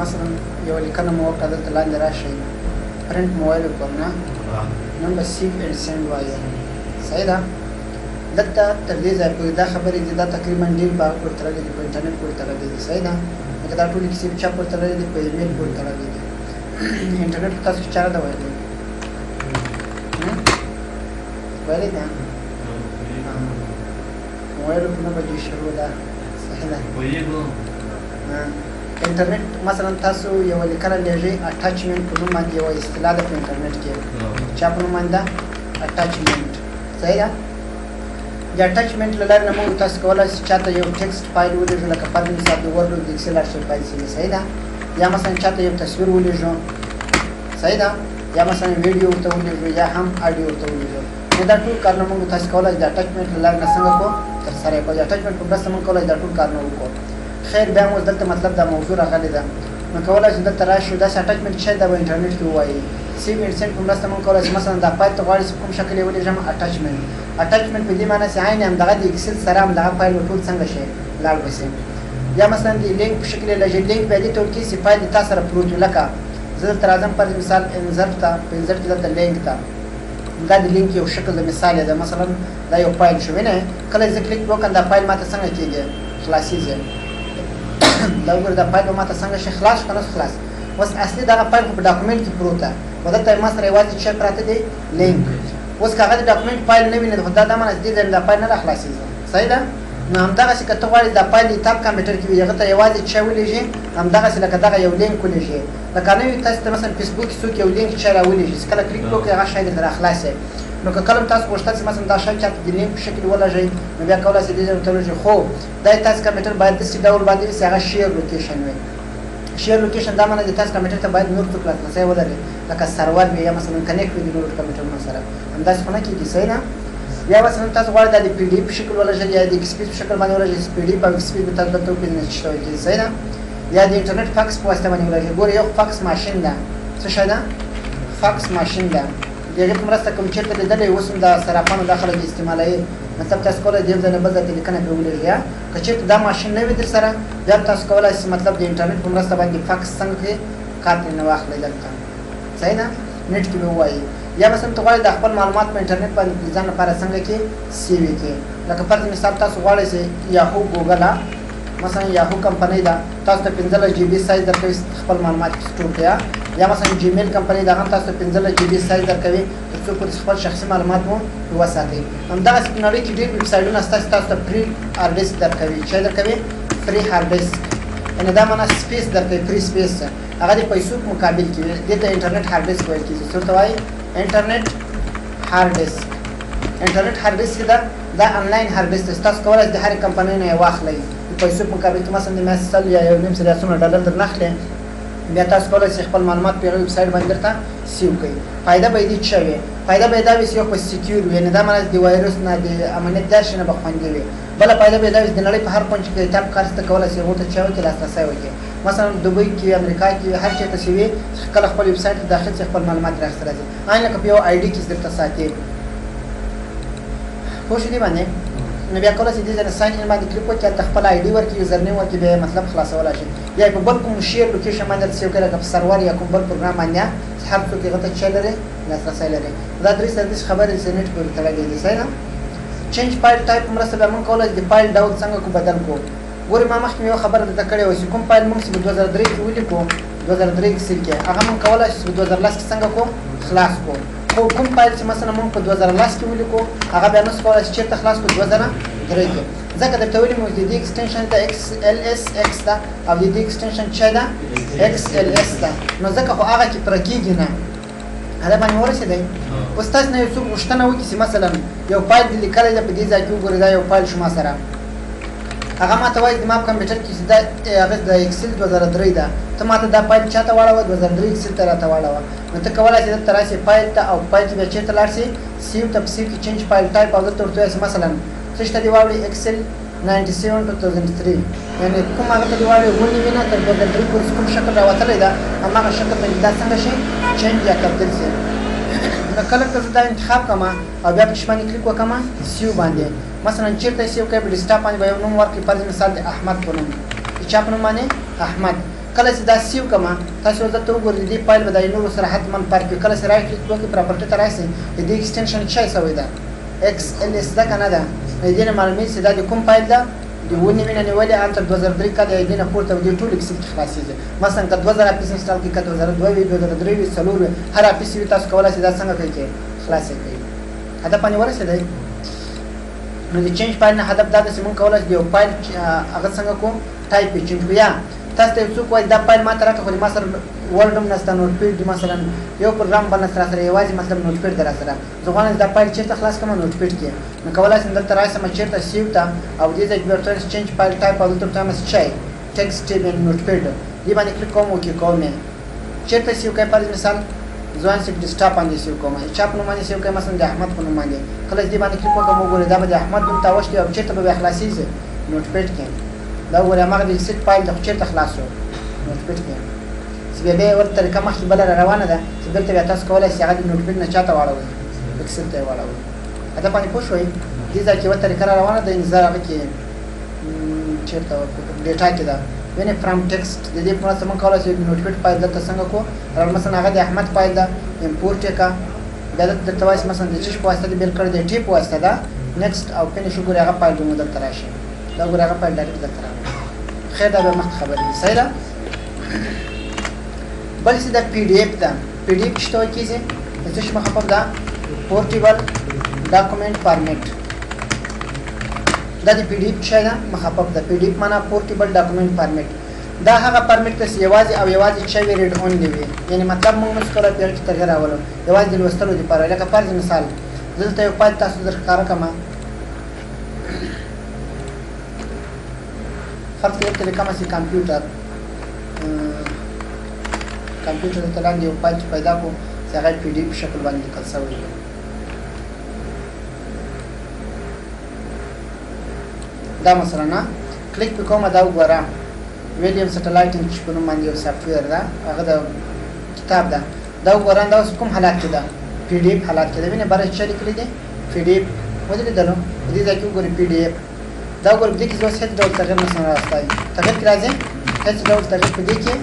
مثلا یو لیکنه مو وکړه دلته لاندې راشئ پرنټ موبایل وکړم نه نن به سیو اینډ سینډ وایو صحیح ده دلته تر دې ځای پورې دا خبرې دي دا تقریبا ډېر به پورې تړلې دي په انټرنېټ پورې تړلې دي صحیح ده لکه دا ټولې کیسې په چا پورې تړلې دي په ایمیل پورې تړلې دي انټرنېټ په تاسو چا ده ویلې ویلې ده موبایل په نه بجې شروع ده صحیح ده انټرنېټ مثلا تاسو یو لیکنه لیږئ اټاچمنټ په نوم باندې یوه اصطلاح ده په انټرنېټ کې چا په نوم باندې ده اټاچمنټ صحیح ده د اټاچمنټ له لارې نه موږ تاسو کولی شئ چاته یو ټکسټ فایل ولېږو لکه فرض مثال د ورډ او د اکسل ارشیف فایل شي صحیح ده یا مثلا چاته یو تصویر ولېږو صحیح ده یا مثلا ویډیو ورته ولېږو یا هم اډیو ورته ولېږو نو دا ټول کارونه موږ تاسو کولی شئ د اټاچمنټ له لارې نه څنګه کړو ترسره یې کړو د اټاچمنټ په مرسته موږ کولی شو دا ټول کارونه وکړو خیر بیا موږ دلته مطلب دا موضوع راغلی ده نو کولی شو دلته راشو داسې اټاچمنټ شی دا به انټرنېټ کې ووایي سیو اینډ سینډ په مرسته موږ کولی شو مثلا دا فایل ته غواړئ چې په کوم شکل یې ولېږم اټاچمنټ په دې معنی چې عین همدغه د اکسل سره همدغه فایل به ټول څنګه شي لاړ به شي یا مثلا د لینک په شکل یې لږ لینک بیا دې ته ورکړي چې فایل د تا سره پروت وي لکه زه دلته راځم فرض مثال انزرټ ته په انزرټ کې دلته لینک ته دا د لینک یو شکل د مثال دی مثلا دا یو فایل شو وینئ کله زه کلیک وکړم دا فایل ماته څنګه کېږي خلاصېږي دا وګوره دا فایل به ماته څنګه شي خلاص که نه خلاص اوس اصلي دغه فایل خو په ډاکومنټ کې پروت ده خو دلته ما سره یوازې شی پراته دی لینک اوس که هغه د ډاکومنټ فایل نه وي نو دا دا معنی چې دې ځای دا فایل نه راخلاصېږي صحیح ده نو همدغسې که ته غواړې دا فایل د تاب کمپیوټر کې وي هغه ته یوازې شی ولېږي همدغسې لکه دغه یو لینک ولېږي لکه نه وي تاسو ته مثلا فیسبوک کې څوک یو لینک شی راولېږي چې کله کلیک وکړئ هغه شی درته راخلاصي نو که کله تاسو غوښتل چې مثلا دا شی چاته د لینک په شکل ولېږئ نو بیا کولی شئ دې ځای ورته ولېږئ خو دا یې تاسو کمپیوټر باید داسې ډول باندې وي چې هغه شیر لوکیشن وي شیر لوکیشن دا معنی د تاسو کمپیوټر ته باید نور څوک لاسرسی ولري لکه سرور وي یا مثلا کنیکټ وي د نورو کمپیوټرونو سره همداسې خو نه کېږي صحیح ده یا مثلا تاسو غواړئ دا د پی ډي اف په شکل ولېږئ یا د ایکس پي په شکل باندې ولېږئ پی ډي اف او ایکس پي به تاسو دلته وپېژنئ چې څه ډول کېږي صحیح ده یا د انټرنېټ فاکس په واسطه باندې ولېږئ ګوره یو فاکس ماشین ده څه شی ده فاکس ماشین ده د هغې په مرسته کوم چېرته لیدلی اوس هم د صرافانو دا خلک استعمالوي مطلب تاسو کولی د یو ځای نه بل ځای ته لیکنه پرې ولېږئ یا که چېرته دا ماشین نه وي در سره بیا تاسو کولی شئ مطلب د انټرنېټ په مرسته باندې فاکس څنګه کړئ کار ترېنه واخلئ دلته صحیح ده نېټ کې به ووایي یا مثلا ته غواړئ د خپل معلومات په انټرنېټ باندې د ځان لپاره څنګه کې سیوې کړئ لکه فرض مثال تاسو غواړئ چې یاهو ګوګله مثلا یاهو کمپنۍ ده تاسو ته 15 جی بي سایز درکوي خپل معلومات سټور کړئ یا مثلا جیمیل کمپنۍ ده هم تاسو ته 15 جی بي سایز درکوي تر څو پورې خپل شخصي معلومات مو وساتئ همدغسې په نړۍ کې ډېر ویب سایټونه شته چې تاسو ته فري هارډ ډیسک درکوي څه درکوي فري هارډ ډیسک یعنې دا معنا سپیس درکوي فري سپیس هغه د پیسو په مقابل کې دې ته انټرنېټ هارډ ډیسک ویل کېږي څه ورته وایي انټرنېټ هارډ ډیسک انټرنېټ هارډ ډیسک دا انلاین هارډ ډیسک تاسو کولی شئ د هرې کمپنۍ نه یې واخلئ د پیسو په مقابل کې مثلا د میاشتې سل یا یو نیم سل یا څومره ډالر درنه اخلي بیا تاسو کولی شئ خپل معلومات په هغه ویب سایټ باندې درته سیو کړئ فایده به یې دې څه وي فایده به یې دا وي چې یو خو سیکیور وي یعنې دا معنی د وایرس نه د امنیت دار شي نه به خوندي وي بله فایده به یې دا وي چې د نړۍ په هر کونج کې تاب کار ته کولی شئ هغو ته څه وکړي لاسرسی وکړي مثلا دوبۍ کې امریکا کې هر چېرته چې وي کله خپل ویب سایټ ته داخل شي خپل معلومات راخته راځي عین لکه په یو آی ډي کې درته ساتي پوه شو دې باندې نو بیا کولی شئ دې ځای نه ساین ان باندې کلیک وکړي هلته خپل آی ډي ورکړي یوزر نیم ورکړي بیا یې مطلب خلاصولی شي یا په بل کوم شیر لوکیشن باندې درته سیو کړي لکه په سرور یا کوم بل پروګرام باندې هر څوک هغه ته څه لري لاسرسی لري دا درې سرویس خبرې چې نېټ پورې تړلې دي صحیح ده چینج فایل ټایپ په مرسته بیا موږ کولی شو د فایل ډول څنګه کو بدل کړو ګورې ما مخکې یوه خبره درته کړې وه چې کوم فایل موږ چې په 2003 کې ولیکو 2003 اکسل کې هغه موږ کولی شو په 2010 کې څنګه کو خلاص کړو خو کوم فایل چې مثلا موږ په 2010 کې ولیکو هغه بیا نسو کولی چې چېرته خلاص کړو 2003 کې ځکه درته ویلي مو د دې ایکسټنشن د XLSX ده او د دې ایکسټنشن څه ده XLS ده نو ځکه خو هغه کې پوره کېږي نه هغه باندې ورسېدی اوس تاسو نه یو څوک غوښتنه وکړي چې مثلا یو فایل دې لیکلی ده په دې ځای کې وګورئ دا یو فایل شو ما سره هغه ما ته وایي زما په کمپیوټر کې چې دا هغه د اکسل 2003 ده ته ما ته دا فایل چاته واړوه 2003 اکسل ته راته واړوه نو ته کولی شې دلته راشې فایل ته او فایل کې بیا چېرته لاړ شې سیو ته په سیو کې چینج فایل ټایپ او دلته ورته وایي چې مثلا څه شته دې واوړي اکسل 97 2003 یعنې کوم هغه ته دې واوړي ونیوي نه تر 2003 پورې کوم شکل راوتلی ده هماغه شکل ته دا څنګه شي چینج یا تبدیل شي نو کله که زه دا انتخاب کړم او بیا پکې باندې کلیک وکړم سیو باندې مثلا چېرته یې سیو کوئ په ډیسکټاپ باندې به یو نوم ورکړي فرض مثال د احمد په نوم د چا په نوم باندې احمد کله چې دا سیو کما تاسو ورته وګورئ دې فایل به د نور سره حتما فرق کله چې رائټ کلیک وکړئ پراپرټي ته راشئ دې ایکسټنشن چای سوی ده ایکس ال اس ده کنه ده دې نه معلومه چې دا د کوم فایل ده د ونی مینه نیولې انتر 2003 کال دې نه پورته دې ټول ایکسل خلاصيږي مثلا که 2000 اپس انسټال کې 2002 2003 سلور هر اپس تاسو کولای شئ دا څنګه کوي خلاصې کوي هدف باندې ورسېدای نو د چینج فایل نه هدف دا ده چې مونږ کولای شو یو فایل هغه څنګه کوم ټایپ یې چینج یا تاسو ته څوک وایي دا فایل ما ته راکړه خو ما سره ورډ هم نشته نوټ پیډ مثلا یو پروګرام باندې سره یوازې مطلب نوټ پیډ در سره زه غواړم دا فایل چیرته خلاص کړم نوټ پیډ کې نو کولای شم دلته راشم چیرته سیو ته او دې ځای کې ورته چینج فایل ټایپ او دلته تاسو چای ټیکسټ ټیبل نوټ پیډ دې باندې کلیک کوم او کې کوم چیرته سیو کوي پر مثال ځوان سیک ډیسکټاپ باندې سیو کوم چې په نوم باندې سیو کوي مثلا د احمد په نوم باندې کله دې باندې کلیک وکړم وګورئ دا به د احمد نوم تاوشتي او چیرته به خلاصيږي نوټ پیډ کې دا وګورئ هغه د سیټ فایل د چیرته خلاصو نوټ پیډ کې چې به ورته طریقه مخکې بل روانه ده چې دلته بیا تاسو کولای شئ هغه د نوټ پیډ نه چاته واړوي اکسل ته واړوي دا باندې پوه شوي دې ځکه ورته طریقه روانه ده انتظار هغه کې چیرته ډیټا کې ده ونه فرام ټیکسټ د دې په واسطه موږ کولای شو نوټ پیډ فایل دلته څنګه کو مثلا هغه د احمد فایل ده امپورټ کا د توایس مثلا د چش په واسطه د بیل کړی د ټیپ واسطه ده نیکسټ او فینیش وګورئ هغه فایل موږ دلته راشي دا وګورئ هغه فایل ډایرکټ دلته راغلی خیر دا به مخ خبرې دي صحیح ده بل څه د پی ډی اف ده پی ډی اف شته کیږي د څه مخه په دا پورټیبل ډاکومېنټ فارمیټ دا د پی ډی اف شای ده مخه په د پی ډی اف معنا پورټیبل ډاکومېنټ فارمیټ دا هغه فارمیټ ته یوازې او یوازې چې ریډ اونلی وي یعنی مطلب موږ مسکره په کې تغیر راولو یوازې د لوستلو لپاره لکه فرض مثال دلته یو پات تاسو درښکاره کما فرض کړئ چې کومه سي کمپیوټر ته لاندې یو پات پیدا کو چې هغه پی ډی اف شکل باندې لیکل شوی دی دا مثلا نه کلیک وکوم دا وګورم ویلیام سټلایټ چې په نوم باندې یو سافټویر ده هغه د کتاب ده دا وګورم دا کوم حالات کې ده پی ډی اف حالات کې ده ویني بار چې لیکل دي پی ډی اف ودی دلو دې ځکه وګورئ پی ډی اف دا وګورئ دې کې اوس هیڅ ډول تغیر نه راځي تغیر راځي هیڅ ډول تغیر په دې کې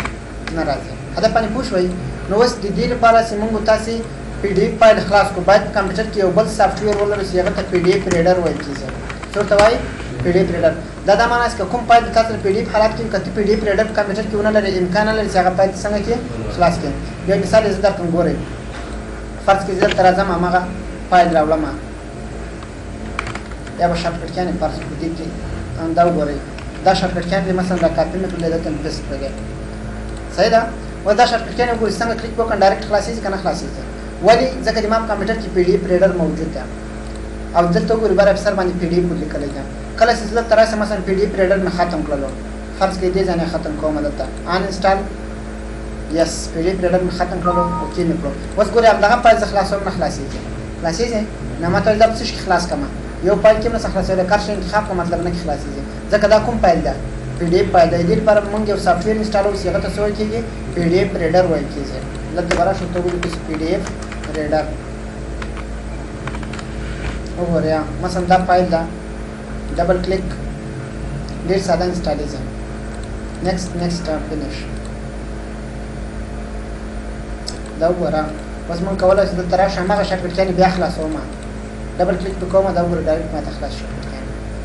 نه راځي دا باندې پوښوي نو اوس د دې لپاره چې موږ تاسو پی ډی اف فایل خلاص کو باید کمپیوټر کې یو بل سافټویر ولرو چې هغه ته پی ډی اف ریډر وایي کیږي څه ته وایي پی ډی اف ریډر دا معنی چې کوم فایل تاسو پی ډی اف حالات کې کته پی ډی اف ریډر کمپیوټر کې ونه لري امکان لري چې هغه فایل څنګه کې خلاص کړي یو مثال زه درته ګورم فرض کړئ زه تر ځم هغه فایل راوړم یا به شارټ کټ کې نه فرض کړئ کې دا وګورئ دا شارټ کټ کې مثلا دا کاپی مې کولای دا پیسټ کړئ صحیح ده و دا شارټ کټ کې وګورئ څنګه کلیک وکړم ډایرکټ خلاصېږي کنه خلاصېږي ولی ځکه د ما کمپیوټر کې پی ډی اف ریډر موجود ده او دلته وګورئ بار افسر باندې پی ډی اف لیکل دی کله چې زه تر اوسه مثلا پی ډی اف ریډر نه ختم کړلو فرض کړئ دې ځنه ختم کوم دلته ان انسټال یس پی ډی اف ریډر نه ختم کړلو اوکې مې کړو اوس ګورئ هغه فایل خلاصوم نه خلاصېږي نه ماته دا څه خلاص کما یو فایل کې نه خلاصېږي کارش انتخاب کوم مطلب نه خلاصېږي ځکه دا کوم فایل ده پی ډی اف فایل دی پر موږ یو سافټویر انسټال وسی هغه ته څه وایي کېږي پی ډی اف ریډر وایي کېږي لکه برا شو ته وګورئ پی ډی اف ریډر وګورئ مثلا دا فایل ده ډبل کلیک ډیر ساده انسټالیشن نیکسټ فینیش دا وګورئ بس موږ کولای شو د تراشه هغه شکل کې بیا خلاصوم ډبل کلیک وکوم دا وګورئ ډایرکټ ما ته خلاص شو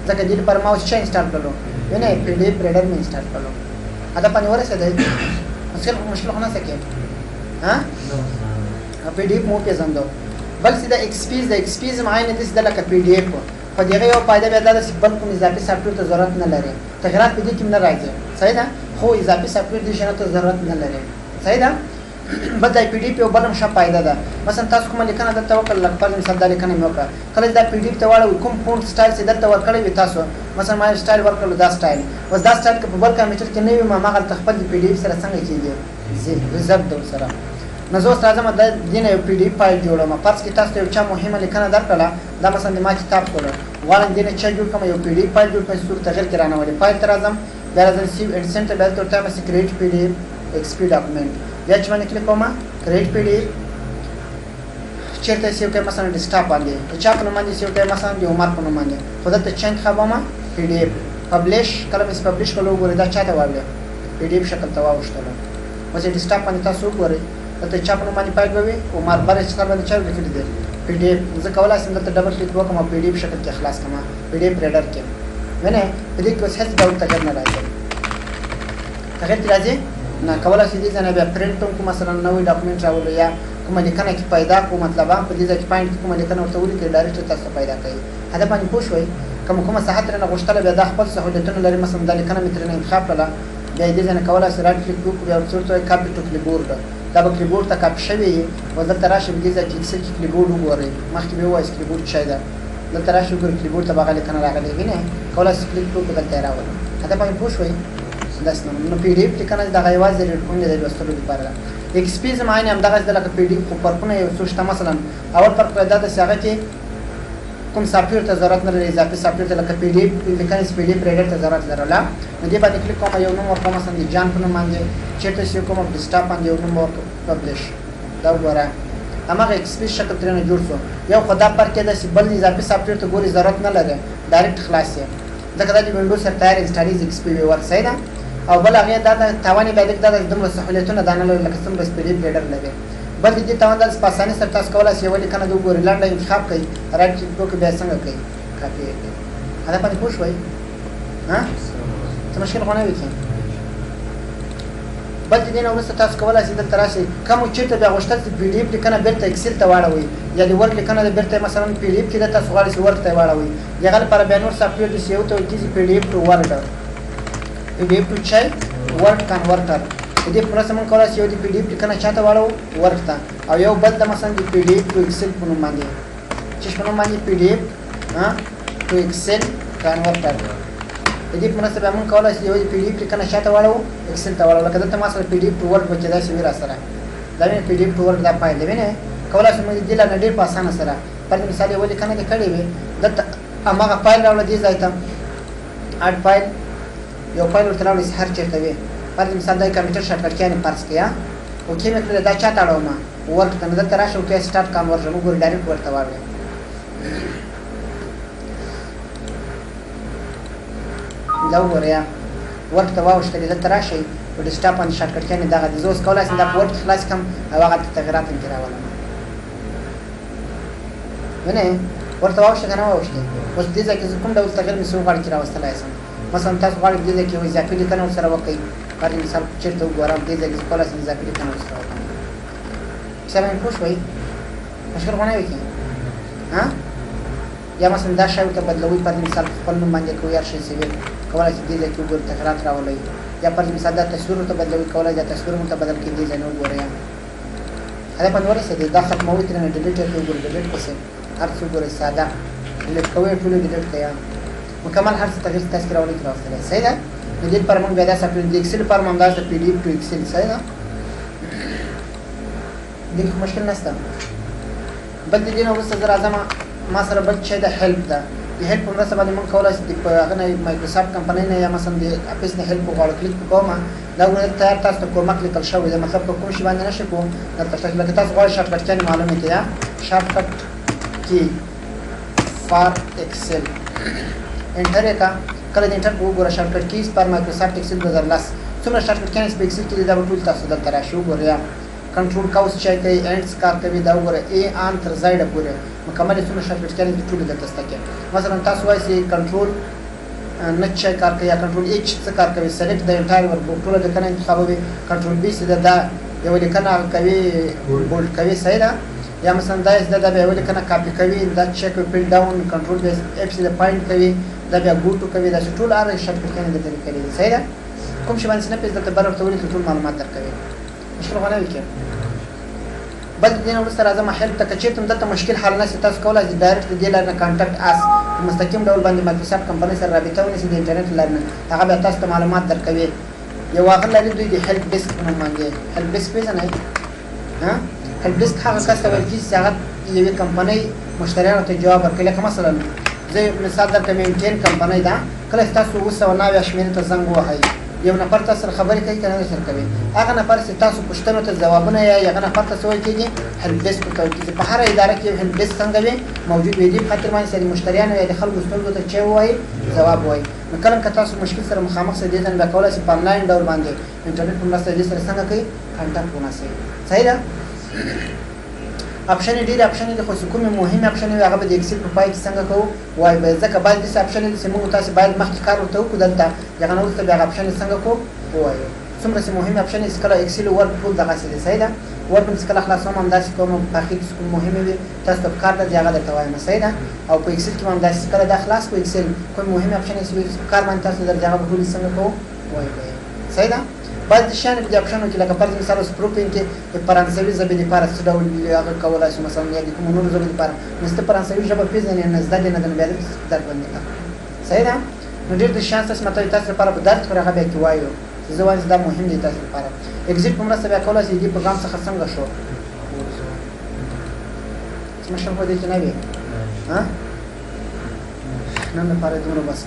ځکه دې پر ماوس چې انسټال کړلو ونه پی ډی اف ریډر مې انسټال کړلو دا باندې ورسېدای مشکل نه سکے ها پی ډی اف مو پیژندو بل سیده ایکسپیز معاینه دې د لکه پی ډی اف په دغه یو فائدہ به دا چې بل کوم اضافي سافټویر ته ضرورت نه لري تغیرات په دې کې نه راځي صحیح ده خو اضافي سافټویر دې شنه ته ضرورت نه لري صحیح ده بل د پی ډی اف یو بل هم ښه فائدہ ده مثلا تاسو کوم لیکنه د توکل لکه پر مثال د لیکنه مې وکړه کله دا پی ډی اف ته واړو کوم فونټ سټایل چې درته ورکړی وي تاسو مثلا ما سټایل ورکړل دا سټایل اوس دا سټایل په بل کمپیوټر کې نه وي ما هغه تخپل پی ډی اف سره څنګه کېږي زی ریزلټ د سره نو زه اوس راځم د دې نه یو پی ډی اف فایل جوړوم فرض کړئ تاسو یو چا مهمه لیکنه درکړه دا مثلا د ما کتاب کوله غواړم دې نه چې جوړ کوم یو پی ډی اف فایل جوړ کړم څو تغیر کړانه ولې فایل تر راځم بیا راځم سیو اند سنټ بل تر تاسو کریټ پی ډی اف ایکس پی ډاکومنٹ بیا چې باندې کلیک کوم کریټ پی ډی اف چیرته سیو کې مثلا ډیسکټاپ باندې چا په نوم باندې سیو کې مثلا د عمر په نوم باندې خو دلته چنګ خبره پی ډی اف پبلش کله مې پبلش کولو ګورې دا چاته وایي پی ډي اف شکل ته واوښتلو. اوس یې ډیسکټاپ باندې تاسو وګورئ دلته چاپ نوم باندې فایل به وي او ماربر چې سر باندې چا لیکلي دی پی ډي اف. زه کولی شم دلته ډبل کلیک وکړم او پی ډي اف شکل کې خلاص کړم پی ډي اف ریډر کې. وینئ په دې کې اوس هېڅ ډول تغیر نه راځي. تغیر چې راځي نه کولی شئ دې ځای نه بیا پرنټ هم کوم مثلا نوی ډاکومنټ راولو یا کومه لیکنه کې پیدا کړو مطلب په دې ځای کې پاینټ کې کومه لیکنه ورته ولیکئ ډایرکټ تاسو پیدا کوي. هدف باندې پوه شوئ کومه صحت ترېنه غوښتله بیا دا خپل سهولتونه لري مثلا دا لیکنه مې ترېنه انتخاب کړله بیا یې دې ځای نه کولی شئ رایټ کلیک وکړو بیا ورته ورته وایي کاپي ټو کلیبورډ دا به کلیبورډ ته کاپي شوی وي او دلته راشئ په دې ځای کې اکسل کې کلیبورډ وګورئ مخکې به ووایاست کلیبورډ څه شی ده دلته راشئ وګورئ کلیبورډ ته به هغه لیکنه راغلې وینئ کولی شئ کلیک وکړو دلته یې راولو. هدف باندې پوه شوئ داسې نو پی ډي اف لیکنه دغه یوازې ریډ اونلی د لوستلو لپاره ده. ایکس پي زما عین همدغسې ده لکه پی ډي اف خو فرقونه یو څو شته. مثلا اول فرق پیدا ده چې هغه کې کوم سافټویر ته ضرورت نه لري اضافي سافټویر ته لکه پی ډي اف لیکنې پی ډي اف ریډر ته ضرورت لرله نو دې باندې کلیک کوم یو نوم ورکوم مثلا د جان په نوم باندې چیرته چې کوم ډیسکټاپ باندې یو نوم ورکوم پبلش دا وګوره هماغه ایکس پي شکل ترېنه جوړ شو. یو خو دا فرق یې ده چې بل اضافي سافټویر ته ګورې ضرورت نه لري ډایرکټ خلاص یې ځکه دا د وینډوز سره تیار انسټالیز ایکس پي وي ور صحیح ده. او بل هغې دا د تاوان یې بیا لږ دا د دومره سهولیتونه دا نه لري لکه څومره پی ډي اف ریډر لري. بل د دې تاوان دا په اسانۍ سره تاسو کولی شئ یوه لیکنه د وګورئ لنډه انتخاب کوئ رایټ کلیک وکړئ بیا څنګه کوئ کاپي یې کوئ. هدف باندې پوه شوئ څه مشکل خو نه وي کې. بل د دې نه وروسته تاسو کولی شئ دلته راشئ کوم چېرته بیا غوښتل چې پی ډي اف لیکنه بېرته اکسل ته واړوئ یا د ورډ لیکنه ده بېرته مثلا پی ډي اف کې ده تاسو غواړئ چې ورډ ته یې واړوئ د هغه لپاره بیا نور سافټویر دي چې یو ته ویل کېږي پی ډي اف ټو ورډ پی ډي اف ټو چی ورډ کنورټر. د دې په مرسته موږ کولی شو یو د پی ډي اف لیکنه چا ته واړو ورډ ته او یو بل د مثلا د پی ډي اف ټو اکسل په نوم باندې چې په نوم باندې پی ډي اف ټو اکسل کنورټر. د دې په مرسته بیا موږ کولی شو یو د پی ډي اف لیکنه چا ته واړو اکسل ته واړو لکه دلته ما سره پی ډي اف ټو ورډ پکې داسې وي را سره دا وینئ پی ډي اف ټو ورډ دا فایل دی وینئ کولی شو موږ د دې لاره ډېر په اسانه سره پر مثال یوه لیکنه دې کړې وي دلته هماغه فایل راوړه دې ځای ته اډ فایل یو فایل ورته راوړئ چې هر چېرته وي پر مثال دا کمپیوټر شارټکټ کیانې فرض کړئ اوکې مې کړله دا چا ته اړومه ورډ ته نو دلته راشه اوکې سټارټ کنورژن وګورئ ډایرکټ ورته واړوئ. دا وګورئ ورډ ته واوښتلې دلته راشئ په ډیسکټاپ باندې شارټکټ کیانې دغه دي زه اوس کولی شم دا په ورډ کې خلاص کړم او هغه تغیرات هم پرې راولم. وینئ ورته واوښتې که نه واوښتې اوس دې ځای کې زه کوم ډول تغیر مې څه وغواړم چې راوستلی شم مثلا تاسو غواړئ دې ځای کې یو اضافي لیکنه ورسره وکړئ پر مثال چېرته وګورم دې ځای کې زه کولی شم اضافي لیکنه ورسره وکړم. کیسه باندې پوه شوئ مشکل خو نه وي کې یا مثلا دا شی ورته بدلوئ پر مثال خپل نوم باندې کوئ هر شی چې وي کولی شئ دې ځای کې وګورئ تغیرات راولئ یا پر مثال دا تصویر ورته بدلوئ کولی دا تصویر ورته بدل کړئ دې ځای نه وګورئ هدف باندې ورسېدئ دا ختموئ ترېنه ډیلیټ یې کړئ وګورئ ډیلیټ پسې هر څه وګورئ ساده ډیلیټ کوئ ټولې ډیلیټ کړئ مکمل هر څه تغیر تاسو کې راولئ راوستلی صحیح ده. د دې لپاره موږ بیا دا سافټویر د اکسل لپاره موږ همداسې د پی ډي اف ټو اکسل صحیح ده دې کې مشکل نشته. بل د دې نه وروسته زه راځم ما سره بل شی د هیلپ ده د هیلپ په مرسته باندې موږ کولی شو په هغه نه مایکروسافټ کمپنۍ نه یا مثلا د اپس نه هیلپ وغواړو کلیک وکړم دا وګورئ تیار تاسو ته کومک لیکل شوی دی مطلب که کوم شي باندې نشئ کوو درته شته لکه تاسو غواړئ شارټکټ کیانې معلومې کړئ یا شارټکټ کی فار اکسل انټر یې کړه کله د انټر وګوره شارټکټ کیز پر مایکروسافټ اکسل 2010 څومره شارټکټ کیانې په اکسل کې دي دا به ټول تاسو دلته راشي وګورئ کنټرول کاوس چای کوي اینډز کار کوي دا وګوره ای آن تر زیډه پورې مکمل څومره شارټکټ کیانې دي ټول دلته شته کې مثلا تاسو وایئ چې کنټرول نچ چای کار کوي یا کنټرول ایچ څه کار کوي سلیکټ د انټایر ورکبوک ټوله لیکنه انتخابوي کنټرول بي چې دا یوه لیکنه کوي بولډ کوي صحیح ده یا مثلا دا دا بیا یوه لیکنه کاپي کوي دا چیک پل ډاون کنټرول بی اف چې د پاینټ کوي دا بیا ګوټو کوي دا چې ټول هر شارټکټ کیانې دلته لیکلي دي صحیح ده کوم شي باندې چې نه پېژ دلته بر ورته ولیکئ ټول معلومات درکوي مشکل خو نه وي کې. بل د دې نه وروسته راځم هیلپ ته که چېرته هم دلته مشکل حل نه شي تاسو کولی شئ ډایرکټ د دې لارې نه کانټکټ اس په مستقیم ډول باندې مایکروسافټ کمپنۍ سره رابطه ونیسئ د انټرنټ له لارې نه هغه بیا تاسو ته معلومات درکوي. یو هغه لري دوی د هیلپ ډیسک په نوم باندې هیلپ ډیسک پېژنئ هیلپ ډیسک هغه کس ته ویل کېږي چې هغه یوې کمپنۍ مشتریانو ته جواب ورکوي لکه مثلا زه مثال درکړم MTN کمپنۍ ده کله چې تاسو 990 شمېرې ته زنګ ووهئ یو نفر تاسو سره خبرې کوي کنه سره کوي هغه نفر چې تاسو پوښتنو ته ځوابونه یا هغه نفر ته سوال کیږي هیلپ ډیسک ته کیږي په هر اداره کې هیلپ ډیسک څنګه وي موجود وي دي خاطر باندې د مشتریانو یا د خلکو ستونزو ته چې وایي جواب وایي نو کله که تاسو مشکل سره مخامخ سره دي ځنه کولای شئ په انلاین ډول باندې انټرنیټ په مرسته دې سره څنګه کوي کانټاکټ وناسي صحیح ده اپشن ډیر اپشن دي خو کومه مهمه اپشن وي هغه د ایکسل په پای کې څنګه کوو وای به ځکه باید د اپشن چې موږ تاسو باید مخکې کار ورته وکړو دلته هغه نو څه د اپشن څنګه کوو وای څومره چې مهمه اپشن چې کله ایکسل ورک ټول دغه څه دي صحیح ده ورک چې کله خلاصوم هم داسې کوم په اخر کې کوم مهمه وي تاسو په کار د هغه درته وایم صحیح ده او په ایکسل کې هم داسې کله د خلاص کو ایکسل کوم مهمه اپشن چې کار باندې تاسو درته هغه ټول څنګه کوو وای صحیح ده بعض شان د اپشنو کې لکه فرض مثال سپروپینګ کې د فرانسوي ژبې لپاره څه ډول هغه کولای شي مثلا یا د کوم نور ژبې لپاره نست فرانسوي ژبه پیژنې نه زده نه د بل در باندې صحیح ده نو ډېر د شانس مته تاسو لپاره په درس راغی به کوایو زه وایم دا مهم دي تاسو لپاره ایگزیټ په مرسته بیا کولای شي د پروګرام څخه څنګه شو څه مشه په دې کې نه وي ها نن لپاره دومره بس